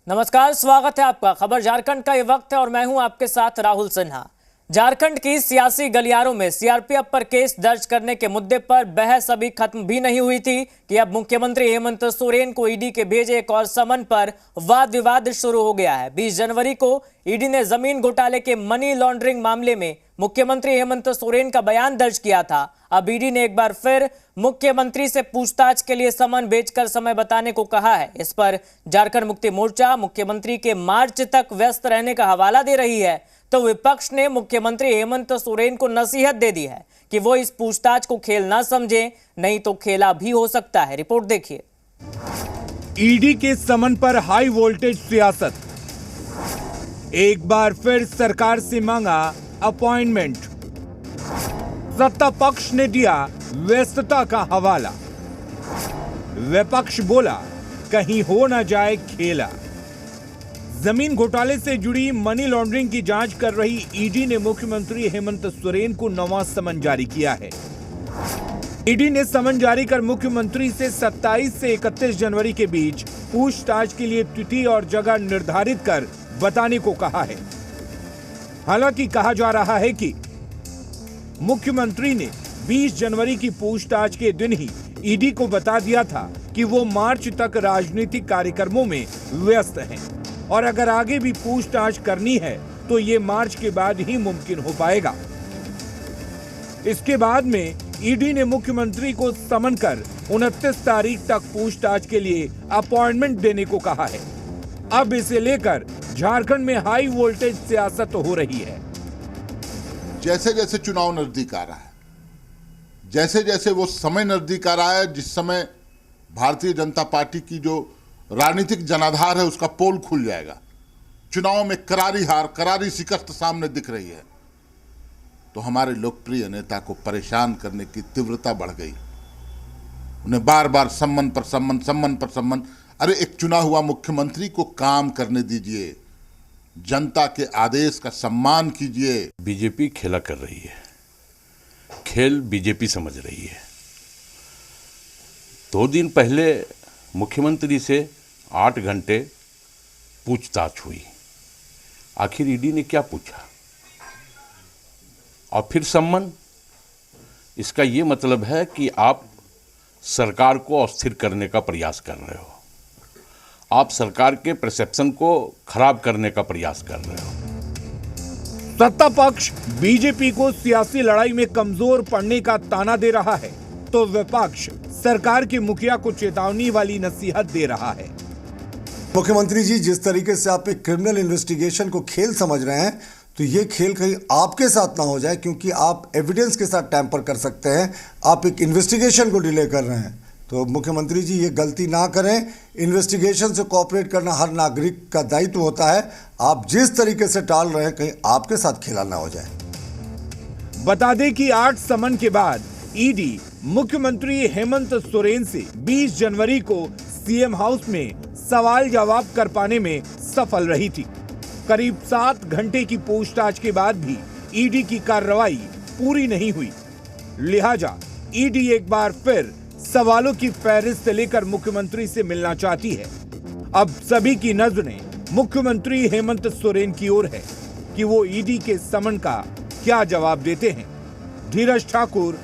नमस्कार, स्वागत है आपका। खबर झारखंड का ये वक्त है और मैं हूं आपके साथ राहुल सिन्हा। झारखंड की सियासी गलियारों में सीआरपीएफ पर केस दर्ज करने के मुद्दे पर बहस अभी खत्म भी नहीं हुई थी कि अब मुख्यमंत्री हेमंत सोरेन को ईडी के भेजे एक और समन पर वाद विवाद शुरू हो गया है। 20 जनवरी को ईडी ने जमीन घोटाले के मनी लॉन्ड्रिंग मामले में मुख्यमंत्री हेमंत सोरेन का बयान दर्ज किया था। अब ईडी ने एक बार फिर मुख्यमंत्री से पूछताछ के लिए समन भेजकर समय बताने को कहा है। इस पर झारखंड मुक्ति मोर्चा मुख्यमंत्री के मार्च तक व्यस्त रहने का हवाला दे रही है, तो विपक्ष ने मुख्यमंत्री हेमंत सोरेन को नसीहत दे दी है कि वो इस पूछताछ को खेल ना समझे, नहीं तो खेला भी हो सकता है। रिपोर्ट देखिए। ईडी के समन पर हाई वोल्टेज सियासत, एक बार फिर सरकार से मांगा अपॉइंटमेंट, सत्ता पक्ष ने दिया व्यस्तता का हवाला, विपक्ष बोला कहीं हो ना जाए खेला। जमीन घोटाले से जुड़ी मनी लॉन्ड्रिंग की जांच कर रही ईडी ने मुख्यमंत्री हेमंत सोरेन को नवा समन जारी किया है। ईडी ने समन जारी कर मुख्यमंत्री से 27 से 31 जनवरी के बीच पूछताछ के लिए तिथि और जगह निर्धारित कर बताने को कहा है। हालांकि कहा जा रहा है कि मुख्यमंत्री ने 20 जनवरी की पूछताछ के दिन ही ईडी को बता दिया था कि वो मार्च तक राजनीतिक कार्यक्रमों में व्यस्त हैं और अगर आगे भी पूछताछ करनी है तो ये मार्च के बाद ही मुमकिन हो पाएगा। इसके बाद में ईडी ने मुख्यमंत्री को समन कर 29 तारीख तक पूछताछ के लिए अपॉइंटमेंट देने को कहा है। अब इसे लेकर झारखंड में हाई वोल्टेज सियासत हो रही है। जैसे जैसे चुनाव नजदीक आ रहा है, जैसे जैसे वो समय नजदीक आ रहा है जिस समय भारतीय जनता पार्टी की जो राजनीतिक जनाधार है उसका पोल खुल जाएगा, चुनाव में करारी हार, करारी शिकस्त सामने दिख रही है, तो हमारे लोकप्रिय नेता को परेशान करने की तीव्रता बढ़ गई। उन्हें बार बार सम्मन पर सम्मन, सम्मन पर सम्मन। अरे एक चुना हुआ मुख्यमंत्री को काम करने दीजिए, जनता के आदेश का सम्मान कीजिए। बीजेपी खेला कर रही है, खेल बीजेपी समझ रही है। 2 दिन पहले मुख्यमंत्री से 8 घंटे पूछताछ हुई। आखिर ईडी ने क्या पूछा और फिर सम्मन। इसका ये मतलब है कि आप सरकार को अस्थिर करने का प्रयास कर रहे हो, आप सरकार के परसेप्शन को खराब करने का प्रयास कर रहे हो। सत्ता पक्ष बीजेपी को सियासी लड़ाई में कमजोर पड़ने का ताना दे रहा है, तो विपक्ष सरकार के मुखिया को चेतावनी वाली नसीहत दे रहा है। मुख्यमंत्री जी, जिस तरीके से आप एक क्रिमिनल इन्वेस्टिगेशन को खेल समझ रहे हैं, तो ये खेल कहीं आपके साथ ना हो जाए, क्योंकि आप एविडेंस के साथ टैंपर कर सकते हैं। आप एक इन्वेस्टिगेशन को डिले कर रहे हैं, तो मुख्यमंत्री जी ये गलती ना करें। इन्वेस्टिगेशन से कोऑपरेट करना हर नागरिक का दायित्व होता है। आप जिस तरीके से टाल रहे हैं, कहीं आपके साथ खेला ना हो जाए। बता दें कि 8 समन के बाद ईडी मुख्यमंत्री हेमंत सोरेन से 20 जनवरी को सीएम हाउस में सवाल जवाब कर पाने में सफल रही थी। करीब 7 घंटे की पूछताछ के बाद भी ईडी की कार्रवाई पूरी नहीं हुई, लिहाजा ईडी एक बार फिर सवालों की फहरिस्त लेकर मुख्यमंत्री से मिलना चाहती है। अब सभी की नजरें मुख्यमंत्री हेमंत सोरेन की ओर है कि वो ईडी के समन का क्या जवाब देते हैं। धीरज ठाकुर,